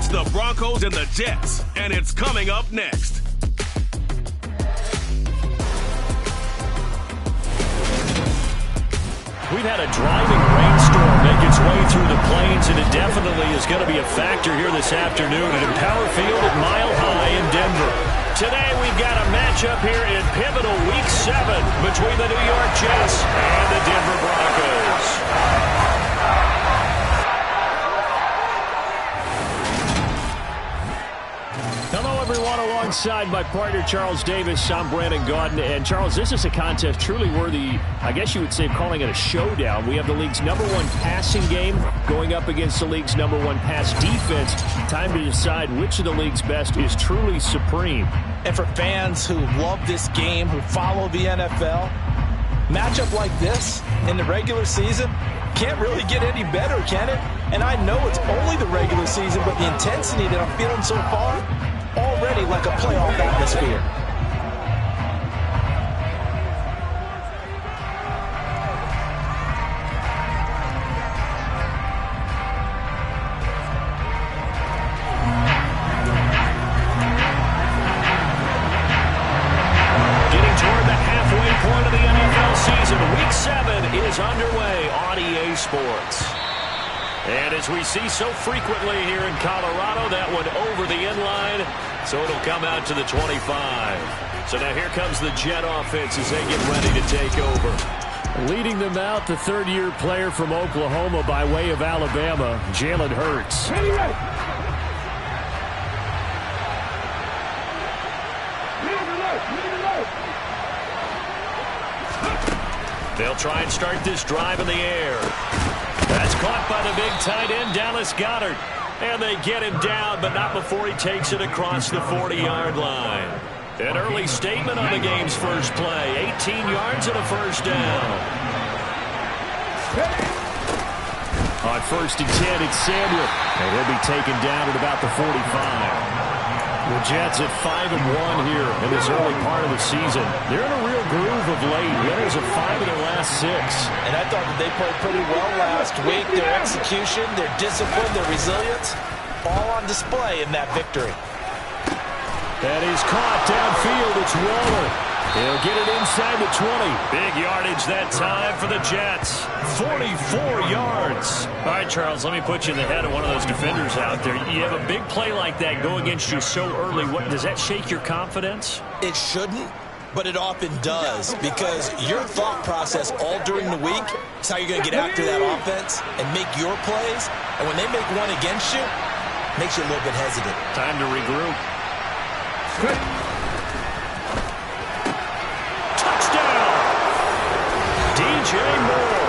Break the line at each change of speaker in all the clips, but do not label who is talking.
the Broncos and the Jets, and it's coming up next.
We've had a driving rainstorm make its way through the plains, and it definitely is going to be a factor here this afternoon at Empower Field at Mile High in Denver. Today we've got a matchup here in pivotal Week 7 between the New York Jets and the Denver Broncos. Hello, everyone. Alongside my partner, Charles Davis, I'm Brandon Gaudin. And, Charles, this is a contest truly worthy, I guess you would say, calling it a showdown. We have the league's #1 passing game going up against the league's #1 pass defense. Time to decide which of the league's best is truly supreme.
And for fans who love this game, who follow the NFL, matchup like this in the regular season can't really get any better, can it? And I know it's only the regular season, but the intensity that I'm feeling so far, already like a playoff atmosphere.
Getting toward the halfway point of the NFL season, Week 7 is underway on EA Sports. And as we see so frequently here in Colorado, that one over the end line, so it'll come out to the 25. So now here comes the Jet offense as they get ready to take over. Leading them out, the third-year player from Oklahoma by way of Alabama, Jalen Hurts. They'll try and start this drive in the air. That's caught by the big tight end, Dallas Goedert. And they get him down, but not before he takes it across the 40-yard line. An early statement on the game's first play. 18 yards and a first down. On 1st and 10, it's Samuel. And he'll be taken down at about the 45. The Jets at 5-1 here in this early part of the season. They're in a real groove of late. Winners of 5 of their last 6.
And I thought that they played pretty well last week. Their execution, their discipline, their resilience, all on display in that victory.
That is caught downfield. It's Waller. He'll get it inside the 20. Big yardage that time for the Jets. 44 yards. All right, Charles, let me put you in the head of one of those defenders out there. You have a big play like that go against you so early. What, does that shake your confidence?
It shouldn't, but it often does, because your thought process all during the week is how you're going to get after that offense and make your plays. And when they make one against you, it makes you a little bit hesitant.
Time to regroup. Touchdown! DJ Moore,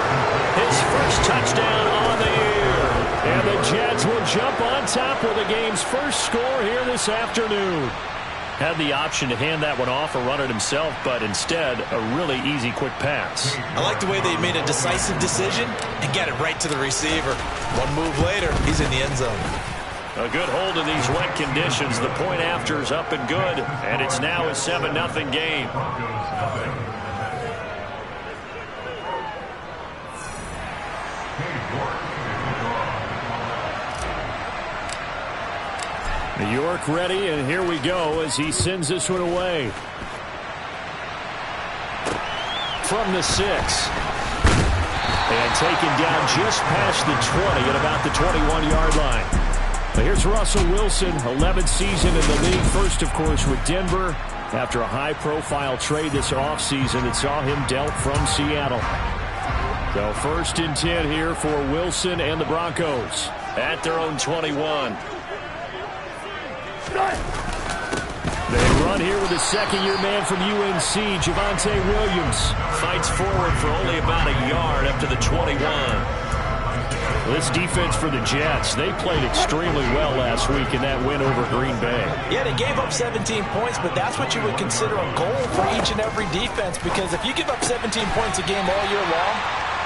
his first touchdown on the year. And the Jets will jump on top with the game's first score here this afternoon. Had the option to hand that one off or run it himself, but instead, a really easy, quick pass.
I like the way they made a decisive decision and get it right to the receiver. One move later, he's in the end zone.
A good hold in these wet conditions. The point after is up and good, and it's now a 7-0 game. New York ready, and here we go as he sends this one away. From the 6. And taken down just past the 20 at about the 21-yard line. But here's Russell Wilson, 11th season in the league. First, of course, with Denver after a high-profile trade this offseason that saw him dealt from Seattle. So 1st and 10 here for Wilson and the Broncos at their own 21. They run here with a second-year man from UNC, Javonte Williams. Fights forward for only about a yard up to the 21. This defense for the Jets, they played extremely well last week in that win over Green Bay.
Yeah, they gave up 17 points, but that's what you would consider a goal for each and every defense, because if you give up 17 points a game all year long,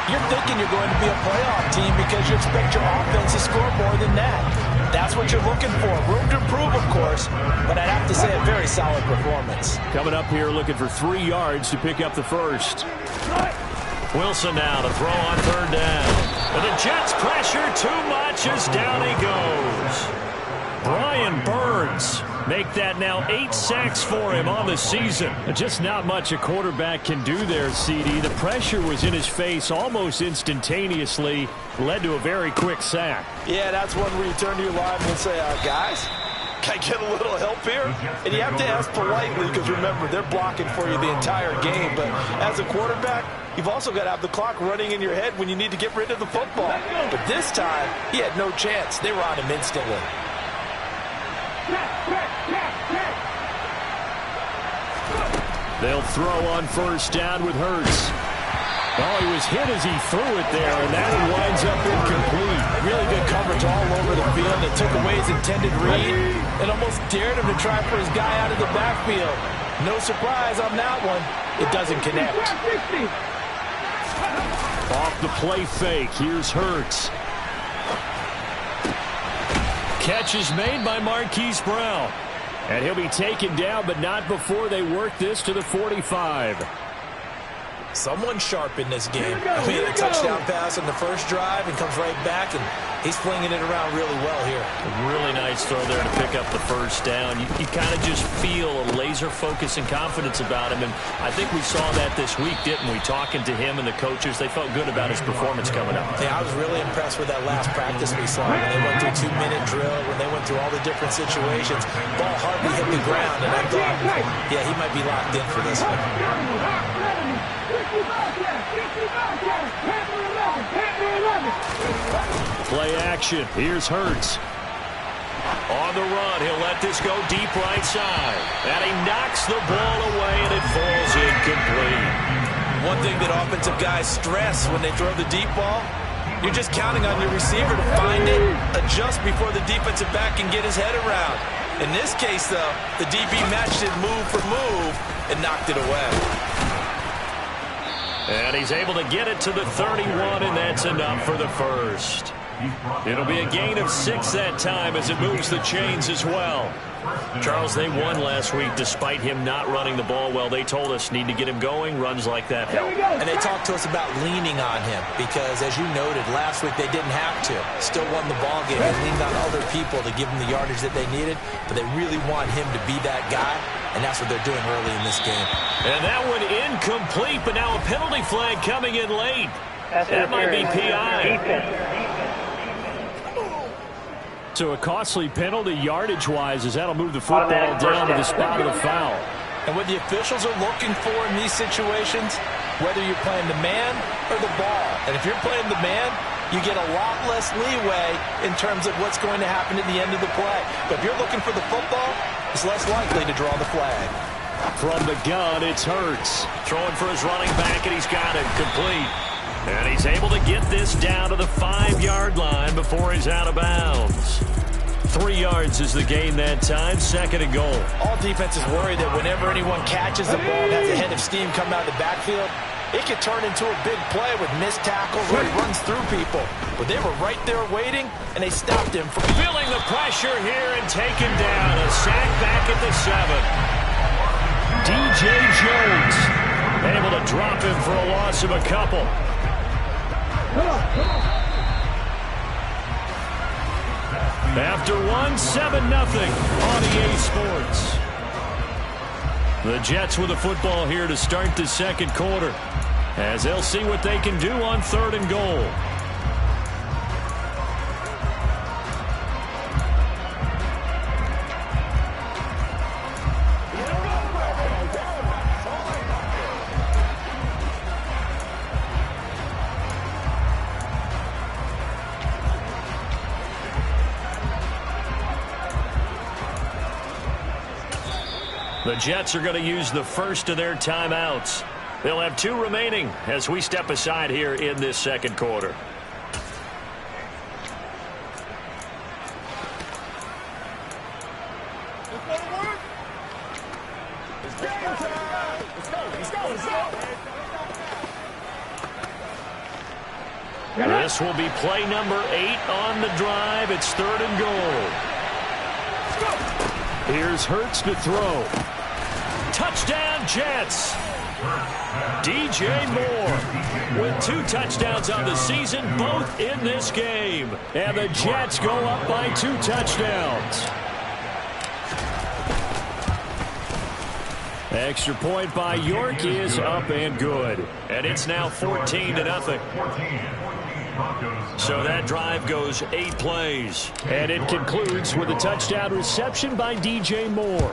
you're thinking you're going to be a playoff team because you expect your offense to score more than that. That's what you're looking for. Room to improve, of course, but I'd have to say a very solid performance.
Coming up here looking for 3 yards to pick up the first. Wilson now to throw on 3rd down. But the Jets pressure too much as down he goes. Make that now 8 sacks for him on the season. Just not much a quarterback can do there, CD. The pressure was in his face almost instantaneously. Led to a very quick sack.
Yeah, that's one where you turn to your lineman and say, guys, can I get a little help here? And you have to ask politely because, remember, they're blocking for you the entire game. But as a quarterback, you've also got to have the clock running in your head when you need to get rid of the football. But this time, he had no chance. They were on him instantly.
They'll throw on first down with Hurts. Oh, he was hit as he threw it there, and that one winds up incomplete.
Really good coverage all over the field. It took away his intended read and almost dared him to try for his guy out of the backfield. No surprise on that one. It doesn't connect.
Off the play fake. Here's Hurts. Catch is made by Marquise Brown. And he'll be taken down, but not before they work this to the 45.
Someone sharp in this game. I mean, a touchdown pass on the first drive and comes right back, and he's flinging it around really well here.
A really nice throw there to pick up the first down. You kind of just feel a laser focus and confidence about him, and I think we saw that this week, didn't we? Talking to him and the coaches, they felt good about his performance coming up.
Yeah, I was really impressed with that last practice we saw when they went through 2-minute drill, when they went through all the different situations. Ball hardly hit the ground, and I thought, yeah, he might be locked in for this one.
Play action. Here's Hurts. On the run, he'll let this go deep right side. And he knocks the ball away, and it falls incomplete.
One thing that offensive guys stress when they throw the deep ball, you're just counting on your receiver to find it, adjust before the defensive back can get his head around. In this case, though, the DB matched it move for move and knocked it away.
And he's able to get it to the 31, and that's enough for the first. It'll be a gain of 6 that time as it moves the chains as well. Charles, they won last week despite him not running the ball well. They told us need to get him going. Runs like that help.
And they talked to us about leaning on him because, as you noted, last week they didn't have to. Still won the ball game and leaned on other people to give them the yardage that they needed. But they really want him to be that guy, and that's what they're doing early in this game.
And that one incomplete, but now a penalty flag coming in late. That might be PI. So a costly penalty yardage-wise as that'll move the football down to the spot of the foul.
And what the officials are looking for in these situations, whether you're playing the man or the ball, and if you're playing the man, you get a lot less leeway in terms of what's going to happen at the end of the play. But if you're looking for the football, it's less likely to draw the flag.
From the gun, it's Hurts. Throwing for his running back, and he's got it complete. And he's able to get this down to the 5-yard line before he's out of bounds. 3 yards is the gain that time, 2nd and goal.
All defenses worry that whenever anyone catches the ball and has a head of steam coming out of the backfield, it could turn into a big play with missed tackles where he runs through people. But they were right there waiting, and they stopped him from
feeling the pressure here and taken down. A sack back at the 7. DJ Jones able to drop him for a loss of a couple. After 1, 7-0 on EA Sports. The Jets with the football here to start the second quarter, as they'll see what they can do on 3rd and goal. The Jets are going to use the first of their timeouts. They'll have 2 remaining as we step aside here in this second quarter. This will be play number 8 on the drive. It's 3rd and goal. Here's Hurts to throw. Touchdown, Jets. DJ Moore with 2 touchdowns on the season, both in this game. And the Jets go up by 2 touchdowns. Extra point by York is up and good. And it's now 14-0. So that drive goes 8 plays. And it concludes with a touchdown reception by DJ Moore.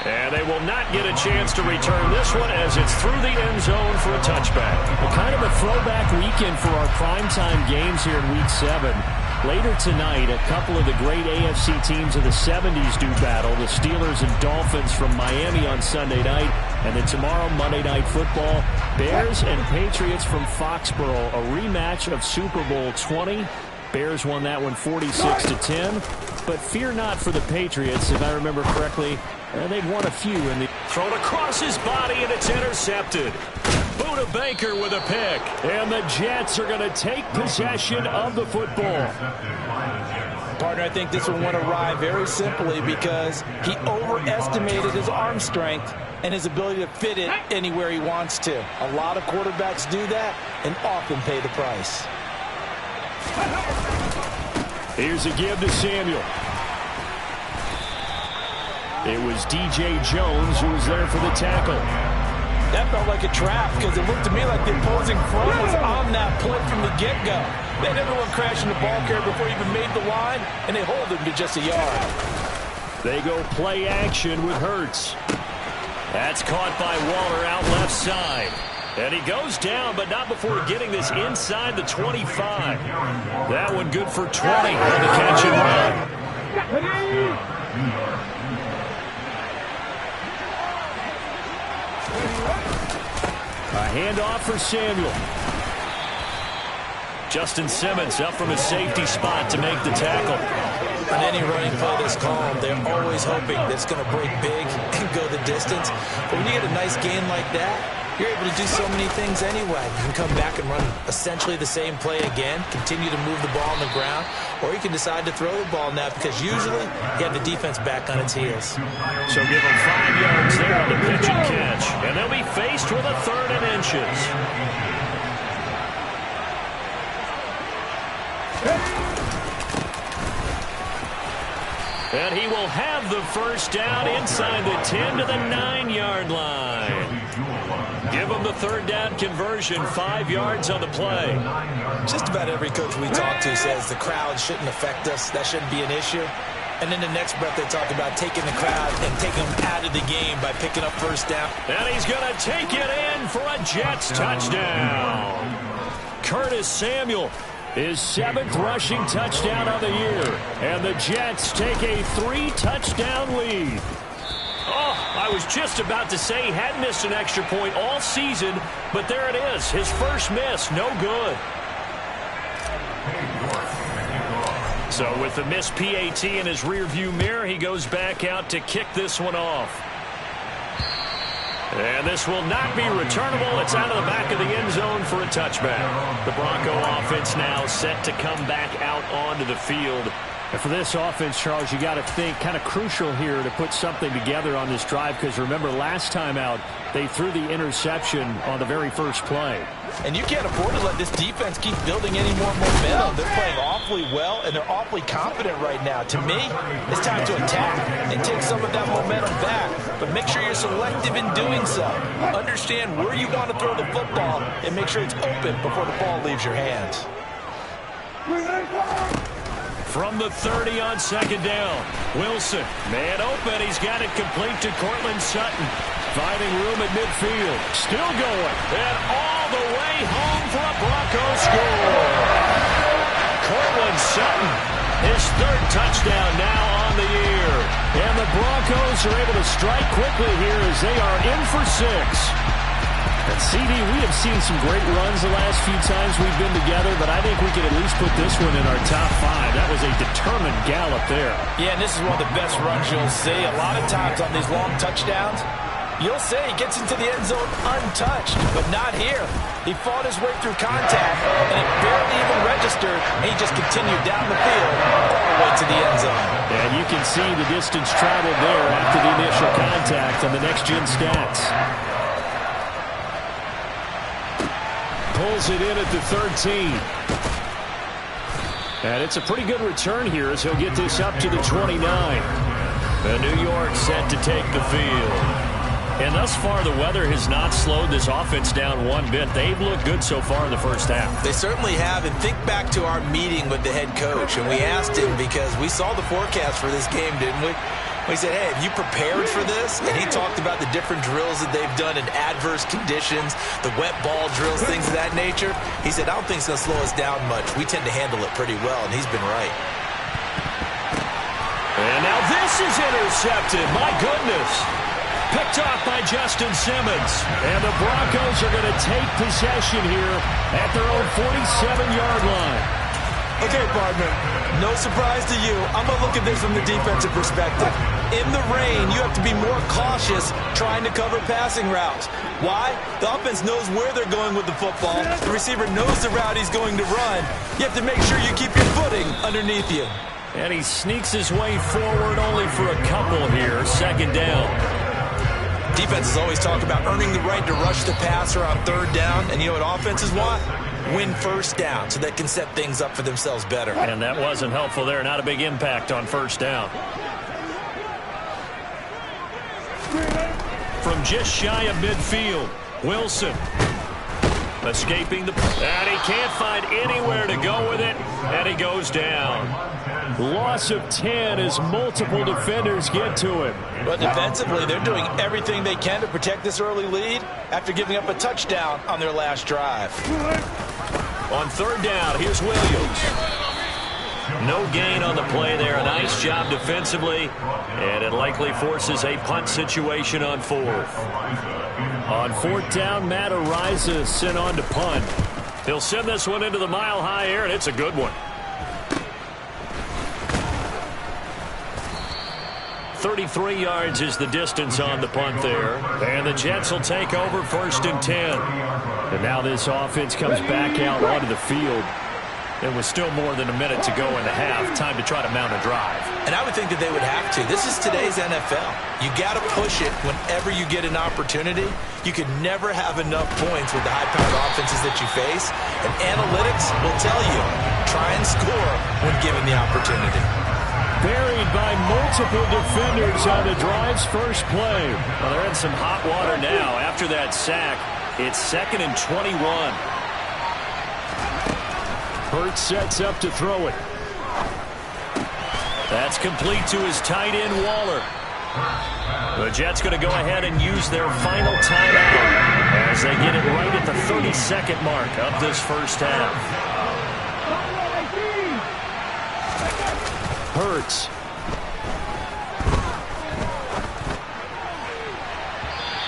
And they will not get a chance to return this one as it's through the end zone for a touchback.
Well, kind of a throwback weekend for our primetime games here in Week 7. Later tonight, a couple of the great AFC teams of the 70s do battle. The Steelers and Dolphins from Miami on Sunday night. And then tomorrow, Monday Night Football, Bears and Patriots from Foxborough. A rematch of Super Bowl 20. Bears won that one 46-10. But fear not for the Patriots. If I remember correctly, they've won a few in the...
Thrown across his body, and it's intercepted. Buda Baker with a pick.
And the Jets are going to take possession of the football.
Partner, I think this one went awry very simply because he overestimated his arm strength and his ability to fit it anywhere he wants to. A lot of quarterbacks do that and often pay the price.
Here's a give to Samuel. It was DJ Jones who was there for the tackle.
That felt like a trap because it looked to me like the opposing front was on that play from the get-go. They had everyone crashing the ball carrier before he even made the line, and they hold him to just a yard.
They go play action with Hurts.
That's caught by Waller out left side. And he goes down, but not before getting this inside the 25. That one good for 20 on the catch and run.
A handoff for Samuel.
Justin Simmons up from his safety spot to make the tackle.
On any running play that's called, they're always hoping that it's going to break big and go the distance. But when you get a nice gain like that, you're able to do so many things anyway. You can come back and run essentially the same play again, continue to move the ball on the ground, or you can decide to throw the ball now because usually you have the defense back on its heels.
So give them 5 yards there on the pitch and catch, and they'll be faced with a 3rd and inches. And he will have the first down inside the 10 to the 9-yard line. Give him the 3rd down conversion, 5 yards on the play.
Just about every coach we talk to says the crowd shouldn't affect us. That shouldn't be an issue. And in the next breath, they talk about taking the crowd and taking them out of the game by picking up first down.
And he's going to take it in for a Jets touchdown.
Curtis Samuel, his 7th rushing touchdown of the year. And the Jets take a 3-touchdown lead.
Oh, I was just about to say he had missed an extra point all season, but there it is. His first miss, no good. So with the missed PAT in his rearview mirror, he goes back out to kick this one off. And this will not be returnable. It's out of the back of the end zone for a touchback. The Bronco offense now set to come back out onto the field.
And for this offense, Charles, you got to think kind of crucial here to put something together on this drive because remember last time out they threw the interception on the very first play.
And you can't afford to let this defense keep building any more momentum. They're playing awfully well and they're awfully confident right now. To me, it's time to attack and take some of that momentum back. But make sure you're selective in doing so. Understand where you want to throw the football and make sure it's open before the ball leaves your hands.
From the 30 on 2nd down, Wilson, man open, he's got it complete to Cortland Sutton.
Finding room at midfield, still going.
And all the way home for a Broncos score. Cortland Sutton, his 3rd touchdown now on the year.
And the Broncos are able to strike quickly here as they are in for 6. And CD, we have seen some great runs the last few times we've been together, but I think we could at least put this one in our top 5. That was a determined gallop there.
Yeah, and this is one of the best runs you'll see. A lot of times on these long touchdowns, you'll say he gets into the end zone untouched, but not here. He fought his way through contact, and it barely even registered, and he just continued down the field all the way to the end zone.
And you can see the distance traveled there after the initial contact on the next-gen stats. Pulls it in at the 13. And it's a pretty good return here as he'll get this up to the 29. And New York set to take the field. And thus far, the weather has not slowed this offense down one bit. They've looked good so far in the first half.
They certainly have. And think back to our meeting with the head coach. And we asked him because we saw the forecast for this game, didn't we? We said, hey, have you prepared for this? And he talked about the different drills that they've done in adverse conditions, the wet ball drills, things of that nature. He said, I don't think it's going to slow us down much. We tend to handle it pretty well, and he's been right.
And now this is intercepted. My goodness. Picked off by Justin Simmons. And the Broncos are going to take possession here at their own 47-yard line.
Okay, partner, no surprise to you. I'm going to look at this from the defensive perspective. In the rain, you have to be more cautious trying to cover passing routes. Why? The offense knows where they're going with the football. The receiver knows the route he's going to run. You have to make sure you keep your footing underneath you.
And he sneaks his way forward only for a couple here. Second down.
Defenses always talk about earning the right to rush the passer on third down. And you know what offenses want? Win first down so they can set things up for themselves better.
And that wasn't helpful there. Not a big impact on first down. From just shy of midfield, Wilson escaping the... And he can't find anywhere to go with it. And he goes down. Loss of 10 as multiple defenders get to him.
But defensively, they're doing everything they can to protect this early lead after giving up a touchdown on their last drive.
On third down, here's Williams. No gain on the play there. A nice job defensively. And it likely forces a punt situation on fourth. On fourth down, Matt Araiza sent on to punt. He'll send this one into the mile-high air, and it's a good one. 33 yards is the distance on the punt there. And the Jets will take over first and 10. And now this offense comes back out onto the field. There was still more than a minute to go in the half. Time to try to mount a drive.
And I would think that they would have to. This is today's NFL. You got to push it whenever you get an opportunity. You could never have enough points with the high-powered offenses that you face. And analytics will tell you, try and score when given the opportunity.
Buried by multiple defenders on the drive's first play. Well, they're in some hot water now. After that sack, it's 2nd and 21. Hurts sets up to throw it. That's complete to his tight end, Waller. The Jets going to go ahead and use their final timeout as they get it right at the 32nd mark of this first half. Hurts.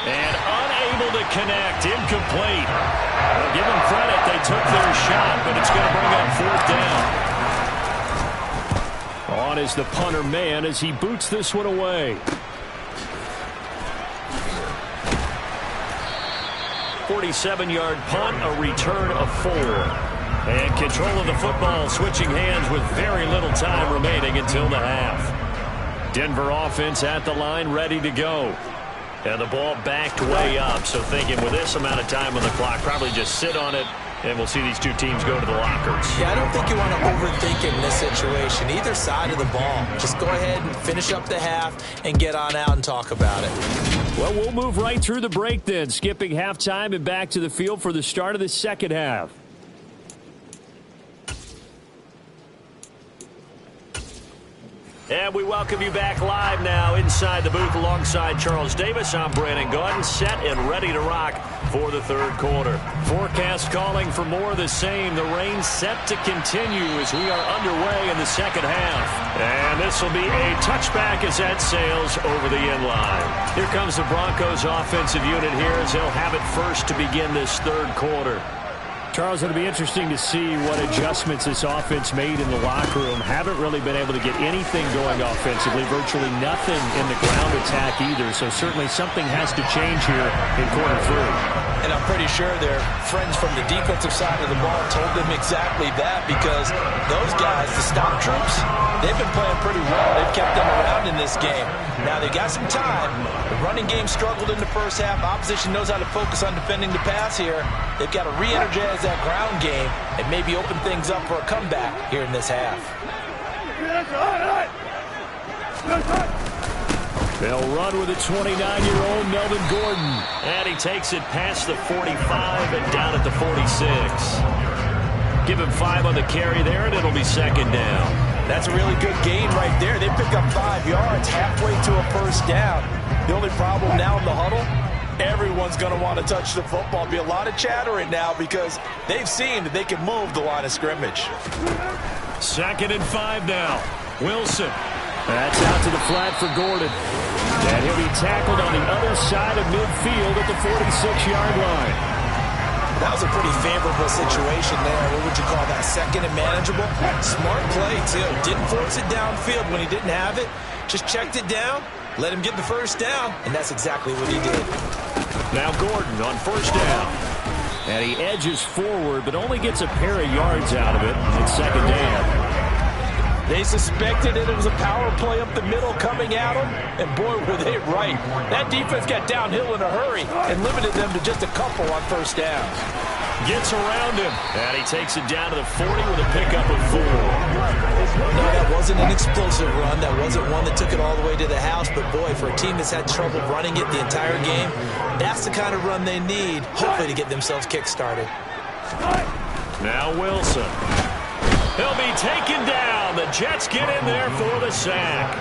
And unable to connect. Incomplete. Well, give them credit. They took their shot, but it's going to bring up fourth down. On is the punter man as he boots this one away. 47-yard punt, a return of 4. And control of the football switching hands with very little time remaining until the half. Denver offense at the line ready to go. And the ball backed way up. So thinking with this amount of time on the clock, probably just sit on it, and we'll see these two teams go to the lockers.
Yeah, I don't think you want to overthink it in this situation. Either side of the ball. Just go ahead and finish up the half and get on out and talk about it.
Well, we'll move right through the break then, skipping halftime and back to the field for the start of the second half. And we welcome you back live now inside the booth alongside Charles Davis. I'm Brandon Gaudin, set and ready to rock for the third quarter. Forecast calling for more of the same. The rain set to continue as we are underway in the second half. And this will be a touchback as that sails over the end line. Here comes the Broncos offensive unit here as they'll have it first to begin this third quarter. Charles, it'll be interesting to see what adjustments this offense made in the locker room. Haven't really been able to get anything going offensively, virtually nothing in the ground attack either. So certainly something has to change here in quarter 3.
And I'm pretty sure their friends from the defensive side of the ball told them exactly that, because those guys, the stop troops, they've been playing pretty well. They've kept them around in this game. Now they got some time. The running game struggled in the first half. Opposition knows how to focus on defending the pass here. They've got to re-energize that ground game and maybe open things up for a comeback here in this half.
They'll run with a 29-year-old Melvin Gordon.
And he takes it past the 45 and down at the 46. Give him 5 on the carry there, and it'll be second down.
That's a really good gain right there. They pick up 5 yards halfway to a first down. The only problem now in the huddle, everyone's going to want to touch the football. Be a lot of chattering now because they've seen that they can move the line of scrimmage.
Second and 5 now. Wilson. That's out to the flat for Gordon. And he'll be tackled on the other side of midfield at the 46-yard line.
That was a pretty favorable situation there. What would you call that? Second and manageable? Smart play, too. Didn't force it downfield when he didn't have it. Just checked it down, let him get the first down, and that's exactly what he did.
Now Gordon on first down. And he edges forward, but only gets a pair of yards out of it. It's second down.
They suspected it was a power play up the middle coming at them, and boy, were they right. That defense got downhill in a hurry and limited them to just a couple on first down.
Gets around him, and he takes it down to the 40 with a pickup of 4.
No, that wasn't an explosive run. That wasn't one that took it all the way to the house, but boy, for a team that's had trouble running it the entire game, that's the kind of run they need, hopefully to get themselves kick-started.
Now Wilson. He'll be taken down. The Jets get in there for the sack.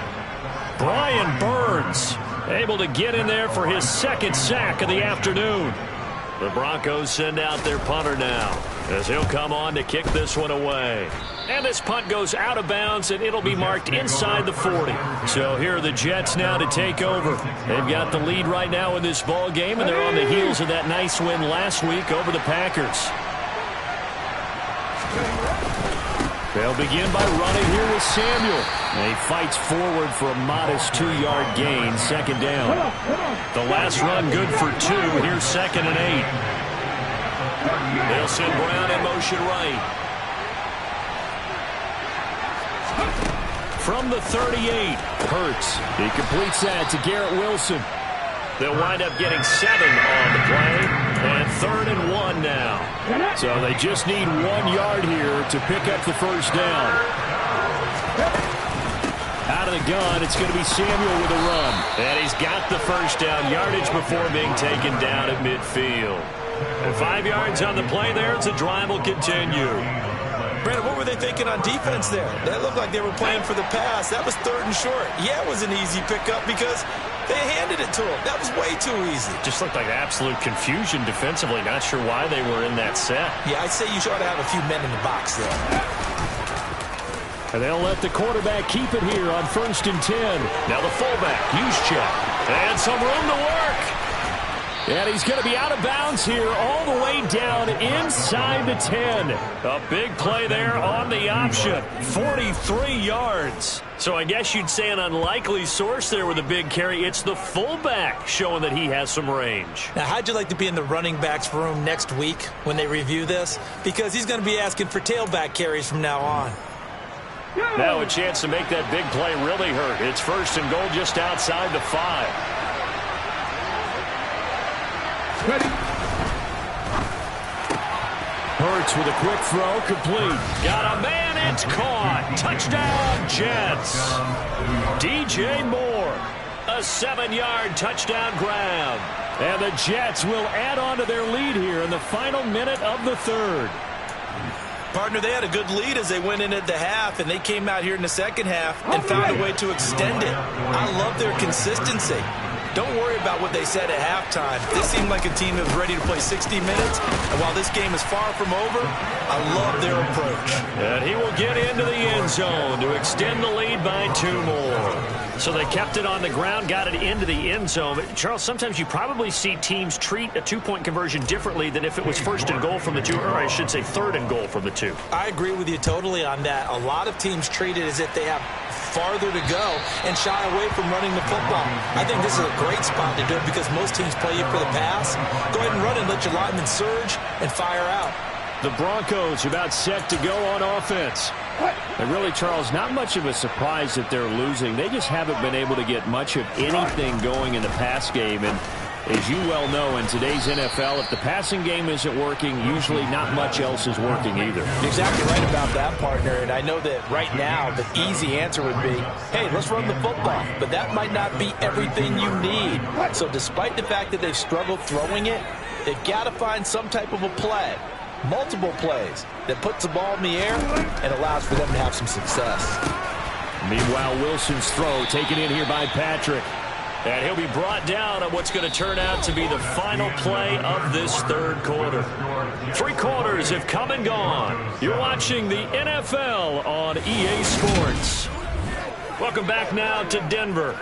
Brian Burns able to get in there for his second sack of the afternoon. The Broncos send out their punter now as he'll come on to kick this one away. And this punt goes out of bounds, and it'll be marked inside the 40. So here are the Jets now to take over. They've got the lead right now in this ball game, and they're on the heels of that nice win last week over the Packers. They'll begin by running here with Samuel. And he fights forward for a modest 2-yard gain, second down. The last run good for 2. Here's second and 8. They'll send Brown in motion right. From the 38, Hurts. He completes that to Garrett Wilson. They'll wind up getting 7 on the play, and 3rd and 1 now. So they just need 1 yard here to pick up the first down. Out of the gun, it's going to be Samuel with a run. And he's got the first down yardage before being taken down at midfield. And 5 yards on the play there, as the drive will continue.
Brandon, what were they thinking on defense there? That looked like they were playing for the pass. That was 3rd and short. Yeah, it was an easy pickup because they handed it to him. That was way too easy.
Just looked like absolute confusion defensively. Not sure why they were in that set.
Yeah, I'd say you ought to have a few men in the box there.
And they'll let the quarterback keep it here on 1st and 10.
Now the fullback, Juszczyk. And some room to work.
And he's going to be out of bounds here all the way down inside the 10.
A big play there on the option. 43 yards. So I guess you'd say an unlikely source there with a big carry. It's the fullback showing that he has some range.
Now, how'd you like to be in the running backs room next week when they review this? Because he's going to be asking for tailback carries from now on.
Now a chance to make that big play really hurt. It's 1st and goal just outside the 5.
Ready. Hurts with a quick throw, complete.
Got a man, it's caught. Touchdown, Jets. DJ Moore, a 7-yard touchdown grab.
And the Jets will add on to their lead here in the final minute of the 3rd.
Partner, they had a good lead as they went in at the half, and they came out here in the second half and found a way to extend it. I love their consistency. Don't worry about what they said at halftime. This seemed like a team that was ready to play 60 minutes. And while this game is far from over, I love their approach.
And he will get into the end zone to extend the lead by 2 more. So they kept it on the ground, got it into the end zone. But Charles, sometimes you probably see teams treat a 2-point conversion differently than if it was 1st and goal from the 2, or I should say 3rd and goal from the 2.
I agree with you totally on that. A lot of teams treat it as if they have farther to go and shy away from running the football. I think this is a great spot to do it because most teams play you for the pass. Go ahead and run and let your linemen surge and fire out.
The Broncos are about set to go on offense. And really, Charles, not much of a surprise that they're losing. They just haven't been able to get much of anything going in the pass game. And As you well know, in today's NFL, if the passing game isn't working, usually not much else is working either.
You're exactly right about that, partner. And I know that right now the easy answer would be, hey, let's run the football. But that might not be everything you need. So despite the fact that they've struggled throwing it, they've got to find some type of a play, multiple plays, that puts the ball in the air and allows for them to have some success.
Meanwhile, Wilson's throw taken in here by Patrick.
And he'll be brought down on what's going to turn out to be the final play of this third quarter. 3 quarters have come and gone. You're watching the NFL on EA Sports. Welcome back now to Denver.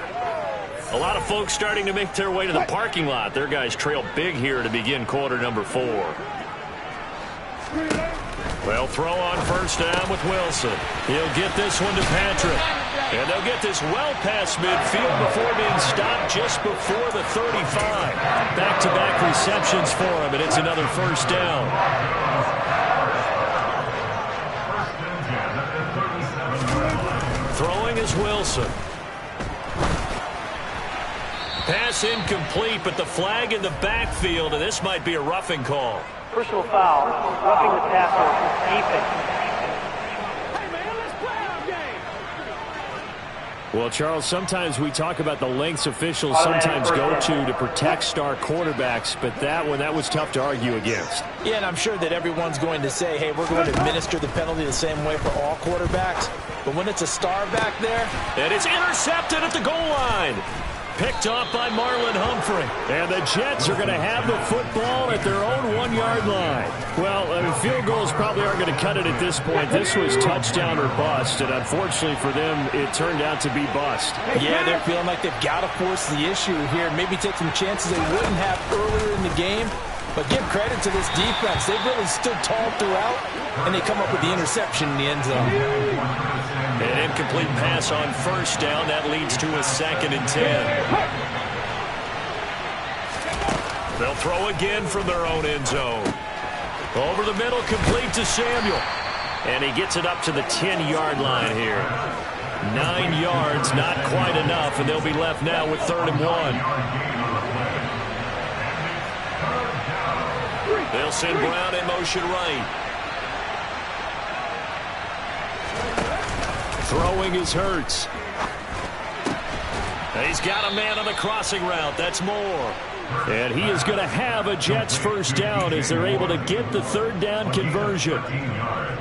A lot of folks starting to make their way to the parking lot. Their guys trail big here to begin quarter number 4. They'll throw on first down with Wilson. He'll get this one to Patrick. And they'll get this well past midfield before being stopped just before the 35. Back-to-back receptions for him, and it's another first down. Throwing is Wilson. Pass incomplete, but the flag in the backfield, and this might be a roughing call.
Personal foul, roughing the passer, defense.
Well, Charles, sometimes we talk about the lengths officials sometimes go to protect star quarterbacks, but that was tough to argue against.
Yeah, and I'm sure that everyone's going to say, hey, we're going to administer the penalty the same way for all quarterbacks. But when it's a star back there,
and it's intercepted at the goal line. Picked off by Marlon Humphrey.
And the Jets are going to have the football at their own 1-yard line. Well, I mean, field goals probably aren't going to cut it at this point. This was touchdown or bust, and unfortunately for them, it turned out to be bust.
Yeah, they're feeling like they've got to force the issue here. Maybe take some chances they wouldn't have earlier in the game. But give credit to this defense. They've really stood tall throughout, and they come up with the interception in the end zone.
An incomplete pass on first down. That leads to a 2nd and 10. They'll throw again from their own end zone. Over the middle, complete to Samuel. And he gets it up to the 10-yard line here. 9 yards, not quite enough, and they'll be left now with 3rd and 1. They'll send Brown in motion right. Throwing is Hurts. He's got a man on the crossing route. That's Moore.
And he is going to have a Jets first down as they're able to get the 3rd down conversion.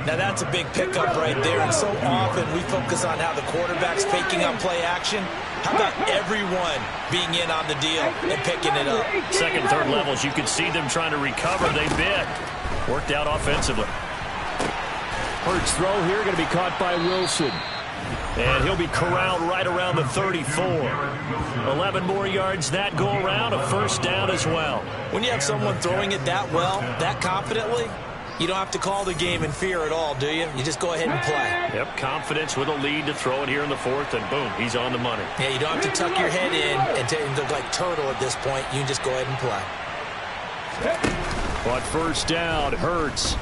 Now that's a big pickup right there, and so often we focus on how the quarterback's faking up play action. How about everyone being in on the deal and picking it up?
2nd, 3rd levels, you can see them trying to recover. They bit. Worked out offensively.
Hurts throw here going to be caught by Wilson.
And he'll be corralled right around the 34. 11 more yards that go around, a first down as well.
When you have someone throwing it that well, that confidently, you don't have to call the game in fear at all, do you? You just go ahead and play.
Yep, confidence with a lead to throw it here in the 4th, and boom, he's on the money.
Yeah, you don't have to tuck your head in and look like turtle at this point. You can just go ahead and play.
But first down, Hurts.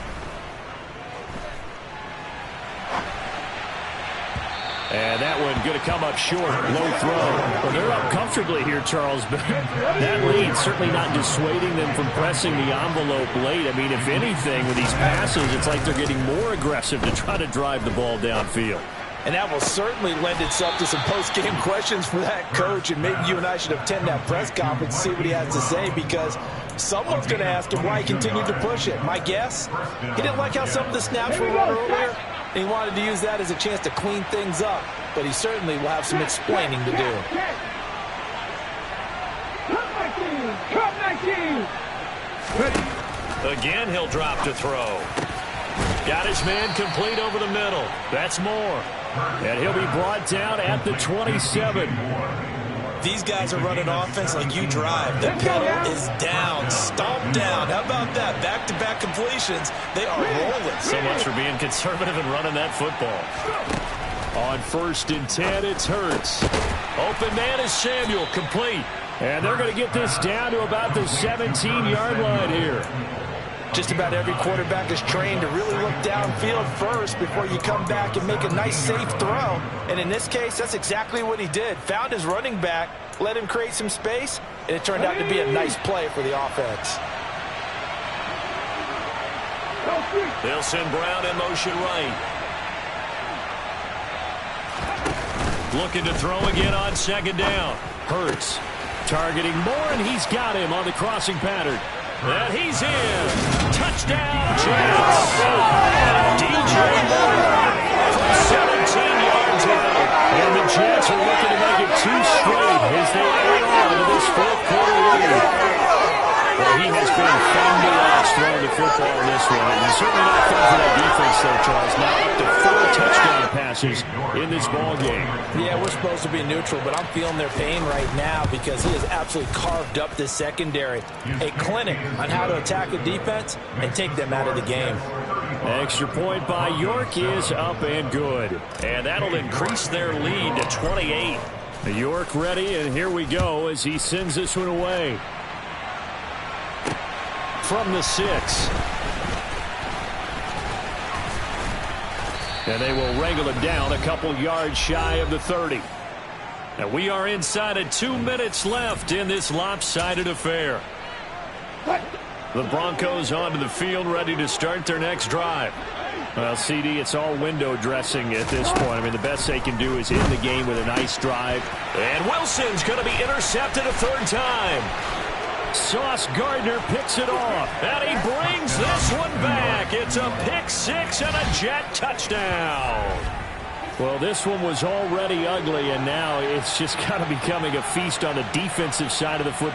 And that one going to come up short. Low throw. Well, they're up comfortably here, Charles. But that lead certainly not dissuading them from pressing the envelope late. I mean, if anything, with these passes, it's like they're getting more aggressive to try to drive the ball downfield.
And that will certainly lend itself to some post-game questions for that coach. And maybe you and I should attend that press conference and see what he has to say, because someone's going to ask him why he continued to push it. My guess, he didn't like how some of the snaps were run earlier. He wanted to use that as a chance to clean things up, but he certainly will have some explaining to do.
Again, he'll drop to throw. Got his man complete over the middle. That's Moore.
And he'll be brought down at the 27.
These guys are running offense like you drive. The pedal is down, stomped down. How about that? Back-to-back completions. They are rolling.
So much for being conservative and running that football.
On 1st and 10, it's Hurts.
Open man is Samuel, complete.
And they're going to get this down to about the 17-yard line here.
Just about every quarterback is trained to really look downfield first before you come back and make a nice, safe throw. And in this case, that's exactly what he did. Found his running back, let him create some space, It turned out to be a nice play for the offense.
They'll send Brown in motion right. Looking to throw again on second down. Hurts targeting Moore, and he's got him on the crossing pattern. And he's in. Touchdown, Jets. DJ Moore from 17 yards out. And the Jets are looking to make it 2 straight as they add on to this fourth-quarter lead. Well, he has been fabulous throwing the football in this one. And certainly not fun for that defense, though, Charles. Now up to 4 touchdown passes in this ball game.
Yeah, we're supposed to be neutral, but I'm feeling their pain right now because he has absolutely carved up this secondary. A clinic on how to attack the defense and take them out of the game.
Extra point by York is up and good.
And that'll increase their lead to 28.
York ready, and here we go as he sends this one away. From the 6. And they will wrangle it down a couple yards shy of the 30. And we are inside of 2 minutes left in this lopsided affair. The Broncos onto the field, ready to start their next drive. Well, CD, it's all window dressing at this point. I mean, the best they can do is end the game with a nice drive.
And Wilson's going to be intercepted a 3rd time.
Sauce Gardner picks it off.
And he brings this one back. It's a pick 6 and a Jet touchdown.
Well, this one was already ugly, and now it's just kind of becoming a feast on the defensive side of the football.